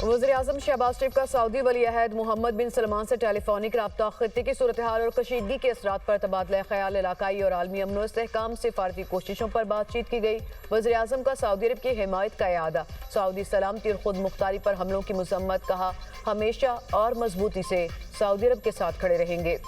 वज़ीर-ए-आज़म शहबाज शरीफ का सऊदी वली अहद मोहम्मद बिन सलमान से टेलीफोनिक रब्ता, खित्ते की सूरत हाल और कशीदगी के असरात पर तबादला ख्याल, इलाकाई और आलमी अमन व इस्तेहकाम सिफारती कोशिशों पर बातचीत की गई। वज़ीर-ए-आज़म का सऊदी अरब की हिमायत का इआदा, सऊदी सलामती और खुद मुख्तारी पर हमलों की मजम्मत, कहा हमेशा और मजबूती से सऊदी अरब के साथ खड़े रहेंगे।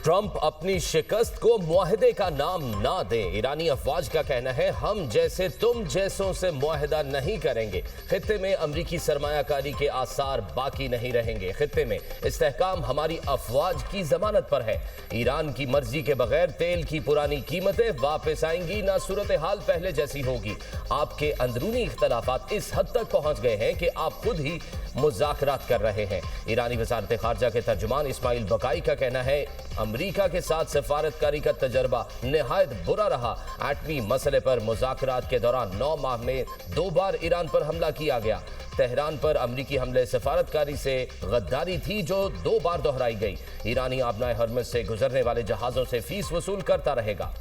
ट्रंप अपनी शिकस्त को मुआहदे का नाम ना दें। ईरानी अफवाज का कहना है, हम जैसे तुम जैसों से मुआहदा नहीं करेंगे। खित्ते में अमरीकी सरमायाकारी के आसार बाकी नहीं रहेंगे। खित्ते में इस्तेहकाम हमारी अफवाज की जमानत पर है। ईरान की मर्जी के बगैर तेल की पुरानी कीमतें वापस आएंगी, ना सूरत हाल पहले जैसी होगी। आपके अंदरूनी इख्तलाफात इस हद तक पहुंच गए हैं कि आप खुद ही मुज़ाकरात कर रहे हैं। ईरानी वज़ारत खारजा के तर्जुमान इस्माइल बकाई का कहना है, अमरीका के साथ सफारतकारी का तजर्बा निहायत बुरा रहा। एटमी मसले पर मुज़ाकरात के दौरान 9 माह में 2 बार ईरान पर हमला किया गया। तेहरान पर अमरीकी हमले सफारतकारी से गद्दारी थी जो 2 बार दोहराई गई। ईरानी आबनाए हरमुज़ से गुजरने वाले जहाज़ों से फीस वसूल करता रहेगा।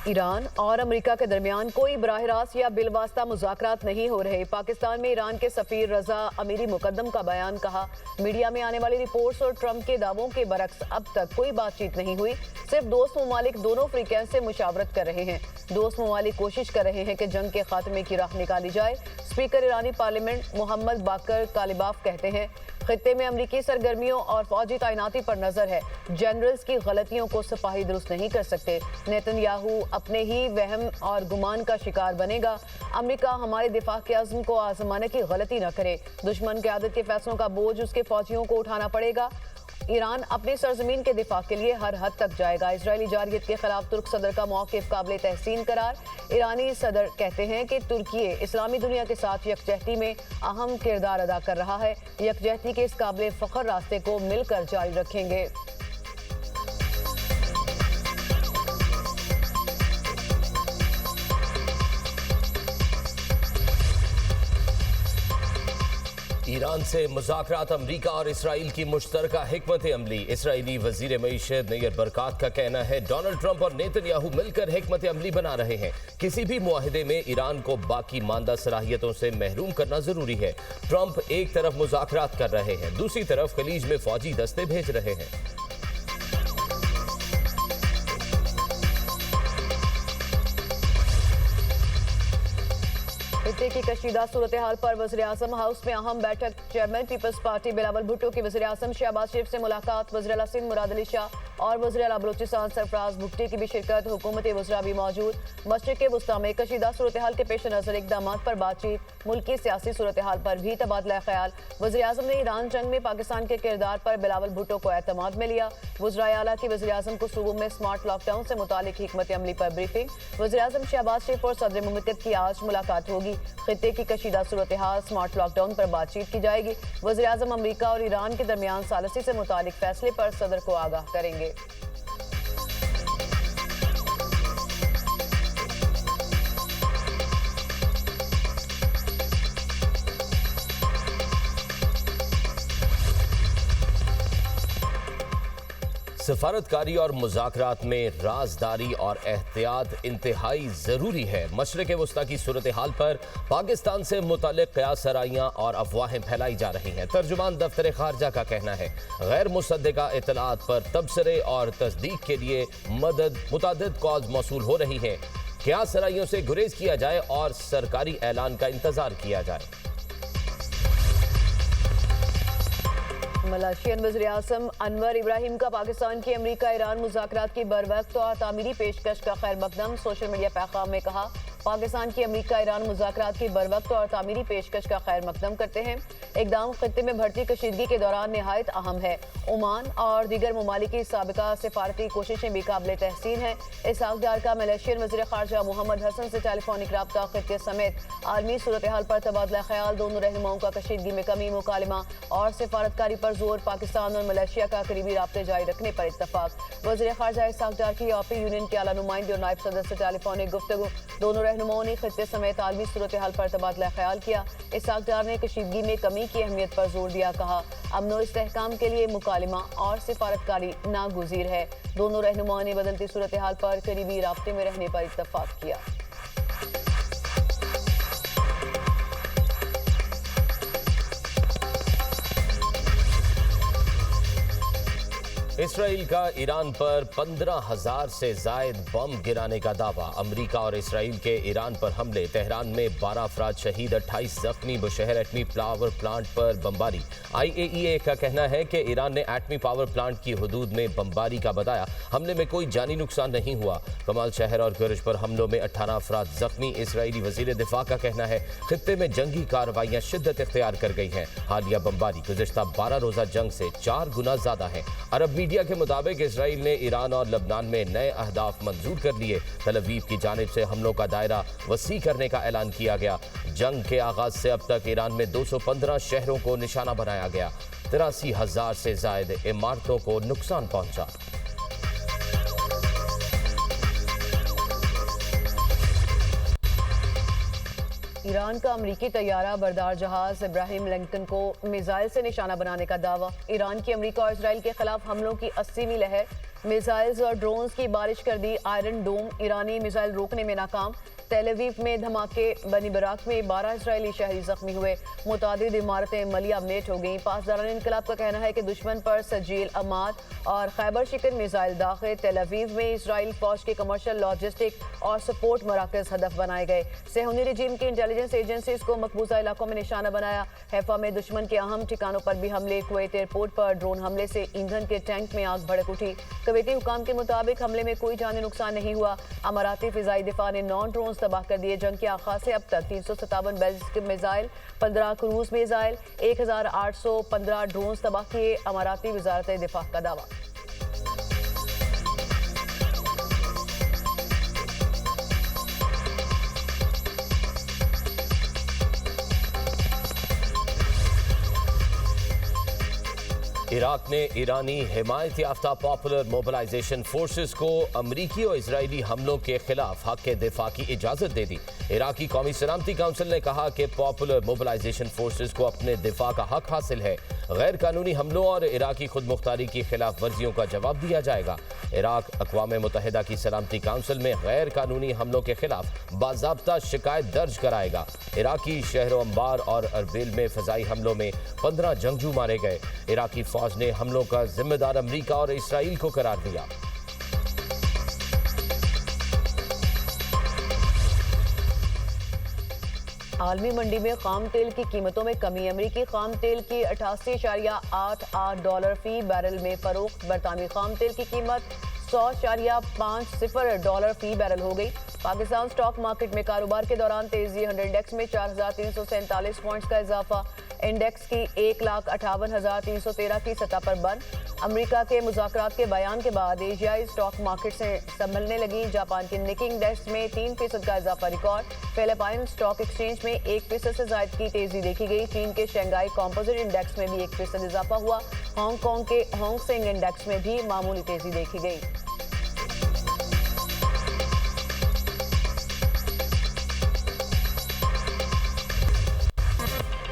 ईरान और अमेरिका के दरमियान कोई बराह रास्त या बिलवास्ता मुज़ाकरात नहीं हो रहे। पाकिस्तान में ईरान के सफ़ीर रजा अमीरी मुकद्दम का बयान, कहा मीडिया में आने वाली रिपोर्ट्स और ट्रंप के दावों के बरक्स अब तक कोई बातचीत नहीं हुई। सिर्फ दोस्त ममालिक दोनों फ्रीकें से मुशावरत कर रहे हैं। दोस्त ममालिक कोशिश कर रहे हैं कि जंग के खात्मे की राह निकाली जाए। स्पीकर ईरानी पार्लियामेंट मोहम्मद बाकर कालिबाफ कहते हैं, खित्ते में अमरीकी सरगर्मियों और फौजी तैनाती पर नजर है। जनरल्स की गलतियों को सिपाही दुरुस्त नहीं कर सकते। नेतन्याहू अपने ही वहम और गुमान का शिकार बनेगा। अमेरिका हमारे दिफा के अज़्म को आजमाने की गलती न करे। दुश्मन क़यादत के फैसलों का बोझ उसके फौजियों को उठाना पड़ेगा। ईरान अपनी सरजमीन के दिफा के लिए हर हद तक जाएगा। इजरायली जारहियत के खिलाफ तुर्क सदर का मौक़िफ़ काबिल तहसीन करार। ईरानी सदर कहते हैं कि तुर्की इस्लामी दुनिया के साथ यकजहती में अहम किरदार अदा कर रहा है। यकजहती के इस काबिल फ़ख्र रास्ते को मिलकर जारी रखेंगे। ईरान से मुज़ाकरात, अमरीका और इसराइल की मुश्तरका हिकमत अमली। इसराइली वज़ीर मईशत नैयर बरकात का कहना है, डोनाल्ड ट्रंप और नेतन्याहू मिलकर हिकमत अमली बना रहे हैं। किसी भी मुआहदे में ईरान को बाकी मानदा सलाहियतों से महरूम करना जरूरी है। ट्रंप एक तरफ मुज़ाकरात कर रहे हैं, दूसरी तरफ खलीज में फौजी दस्ते भेज रहे हैं। खित्ते की कशीदा सूरत हाल पर वज़ीर-ए-आज़म हाउस में अहम बैठक। Chairman People's party Bilawal Bhutto की वज़ीर-ए-आज़म शहबाज शरीफ से मुलाकात। वज़ीर आला सिंध मुराद अली शाह और वज़ीर आला बलूचिस्तान सरफराज भुट्टी की भी शिरकत। हुकूमत वज़रा भी मौजूद। मशरिक़ वुस्ता में कशीदा सूरत हाल के पेश नज़र इक़दाम पर बातचीत। मुल्की सियासी सूरत हाल पर भी तबादला ख्याल। वज़ीर-ए-आज़म ने ईरान जंग में पाकिस्तान के किरदार पर बिलावल भुट्टो को एतमाद में लिया। वज़राए आला की वज़ीर-ए-आज़म को सूबों में स्मार्ट लॉकडाउन से मुतालिक हिकमत अमली पर ब्रीफिंग। वज़ीर-ए-आज़म शहबाज शरीफ और सदर मुमलिकत की आज मुलाकात होगी। खित्ते की कशीदा सूरत हाल, स्मार्ट लॉकडाउन पर बातचीत की जाएगी। वज़ीर-ए-आज़म अमरीका और ईरान के दरमियान सालिसी से मुतालिक फैसले पर सदर को आगाह करेंगे। सफारतकारी और मुज़ाकरात में राजदारी और एहतियात इंतहाई ज़रूरी है। मशरिक़ वुस्ता की सूरत हाल पर पाकिस्तान से मुतालिक क़यास सराइयाँ और अफवाहें फैलाई जा रही हैं। तर्जुमान दफ्तर खारजा का कहना है, गैर मुसद्दक़ा इत्तलात पर तबसरे और तस्दीक के लिए मुतअद्दिद कॉल्स मौसूल हो रही हैं। क़यास सराइयों से गुरेज किया जाए और सरकारी ऐलान का इंतज़ार किया जाए। मलेशियन वज़ीर-ए-आज़म अनवर इब्राहिम का पाकिस्तान की अमरीका ईरान मुज़ाकरात की बरवक्त और तामीरी पेशकश का खैर मकदम। सोशल मीडिया पैगाम में कहा, पाकिस्तान की अमरीका ईरान मुज़ाकरात की बरवक्त और तामीरी पेशकश का खैर मकदम करते हैं। इक़दाम खित्ते में बढ़ती कशीदगी के दौरान निहायत अहम है। ओमान और दीगर ममालिक की साबिका सिफारती कोशिशें भी काबिल तहसीन हैं। इसहाक डार का मलेशियन वज़ीर ख़ारजा मोहम्मद हसन से टेलीफोनिक रब्ता, खित्ते समेत आलमी सूरत हाल पर तबादला ख्याल। दोनों रहनुमाओं का कशीदगी में कमी, मुकालमा और सिफारतकारी पर जोर। पाकिस्तान और मलेशिया का करीबी राब्ते जारी रखने पर इत्तफाक। वज़ीर ख़ारजा इसहाक डार की यूरोपीय यूनियन के आला नुमाइंदे और नायब सदर से टेलीफोनिक गुफ्तगू। दोनों रहनुमाओं ने खित्ते समेत आलमी सूरत हाल पर तबादला ख्याल किया। इसहाक डार ने कशीदगी में कमी की अहमियत पर जोर दिया। कहा, अमन और इस्तेहकाम के लिए मुकालिमा और सिफारतकारी नागुज़ीर है। दोनों रहनुमाओं ने बदलती सूरत हाल पर करीबी राब्ते में रहने पर इत्तफाक किया। इसराइल का ईरान पर 15,000 से जायद बम गिराने का दावा। अमेरिका और इसराइल के ईरान पर हमले, तेहरान में 12 अफराद शहीद, 28 जख्मी, बुशहर एटमी पावर प्लांट पर बमबारी। IAEA का कहना है कि ईरान ने एटमी पावर प्लांट की हदूद में बमबारी का बताया। हमले में कोई जानी नुकसान नहीं हुआ। कमाल शहर और गुरज पर हमलों में 18 अफराद जख्मी। इसराइली वजीर दिफा का कहना है खित्ते में जंगी कार्रवाइयां शिद्दत इख्तियार कर गई हैं। हालिया बमबारी गुज़िश्ता 12 रोज़ा जंग से 4 गुना ज्यादा है। अरब मीडिया के मुताबिक इसराइल ने ईरान और लबनान में नए अहदाफ मंजूर कर लिए। तल अवीव की जानिब से हमलों का दायरा वसी करने का ऐलान किया गया। जंग के आगाज से अब तक ईरान में 215 शहरों को निशाना बनाया गया। 83,000 से जायद इमारतों को नुकसान पहुंचा। ईरान का अमरीकी तैयारा बरदार जहाज इब्राहिम लिंकन को मिसाइल से निशाना बनाने का दावा। ईरान की अमरीका और इसराइल के खिलाफ हमलों की 80वीं लहर। मिसाइल्स और ड्रोन्स की बारिश कर दी आयरन डोम। ईरानी मिसाइल रोकने में नाकाम। तेल अवीव में धमाके। बनी बराक में 12 इसराइली शहरी जख्मी हुए। मुतादिद इमारतें मलियामनेट हो गईं। पासदारान इनकलाब का कहना है कि दुश्मन पर सजील, अमाद और खैबर शिकन मिसाइल दाखिल। तेल अवीव में इसराइल फौज के कमर्शियल, लॉजिस्टिक और सपोर्ट मराकज हदफ बनाए गए। सेहूनी रजीम की इंटेलिजेंस एजेंसीज को मकबूजा इलाकों में निशाना बनाया। हैफा में दुश्मन के अहम ठिकानों पर भी हमले। कुवैत एयरपोर्ट पर ड्रोन हमले से ईंधन के टैंक में आग भड़क उठी। कुवैती हुकाम के मुताबिक हमले में कोई जानी नुकसान नहीं हुआ। अमाराती फिजाई दिफा ने 9 ड्रोन तबाह कर दिए। जंग के आगाज से अब तक 357 ballistic missile, 15 cruise missile, 1815 drone तबाह किए। अमाराती वजारत दिफा का दावा। इराक ने ईरानी हिमायत याफ्ता पॉपुलर मोबिलाइजेशन फोर्सेस को अमरीकी और इजरायली हमलों के खिलाफ हक के दिफा की इजाज़त दे दी। इराकी कौमी सलामती काउंसिल ने कहा कि पॉपुलर मोबिलाइजेशन फोर्सेस को अपने दिफा का हक हासिल है। गैर कानूनी हमलों और इराकी खुद मुख्तारी की खिलाफ वर्जियों का जवाब दिया जाएगा। इराक अक़वाम मुत्तहिदा की सलामती काउंसिल में गैर कानूनी हमलों के खिलाफ बाज़ाब्ता शिकायत दर्ज कराएगा। इराकी शहरों अंबार और अरबिल में फ़ज़ाई हमलों में 15 जंगजू मारे गए। इराकी फौज ने हमलों का जिम्मेदार अमरीका और इसराइल को करार दिया। आलमी मंडी में खाम तेल की कीमतों में कमी। अमरीकी खाम तेल की 88.88 डॉलर फी बैरल में फरोख्त। बरतानवी खाम तेल की कीमत 100.50 डॉलर फी बैरल हो गई। पाकिस्तान स्टॉक मार्केट में कारोबार के दौरान तेजी। 100 इंडेक्स में 4,347 पॉइंट्स का इजाफा। इंडेक्स की 1,58,313 की सतह पर बंद। अमेरिका के मुज़ाकरात के बयान के बाद एशियाई स्टॉक मार्केट से संभलने लगी। जापान के निकी इंडेक्स में 3% का इजाफा रिकॉर्ड। फिलिपाइन स्टॉक एक्सचेंज में 1% से ज्यादा की तेजी देखी गई। चीन के शंघाई कॉम्पोजिट इंडेक्स में भी 1% इजाफा हुआ। हांगकांग के होंग सेंग इंडेक्स में भी मामूली तेजी देखी गई।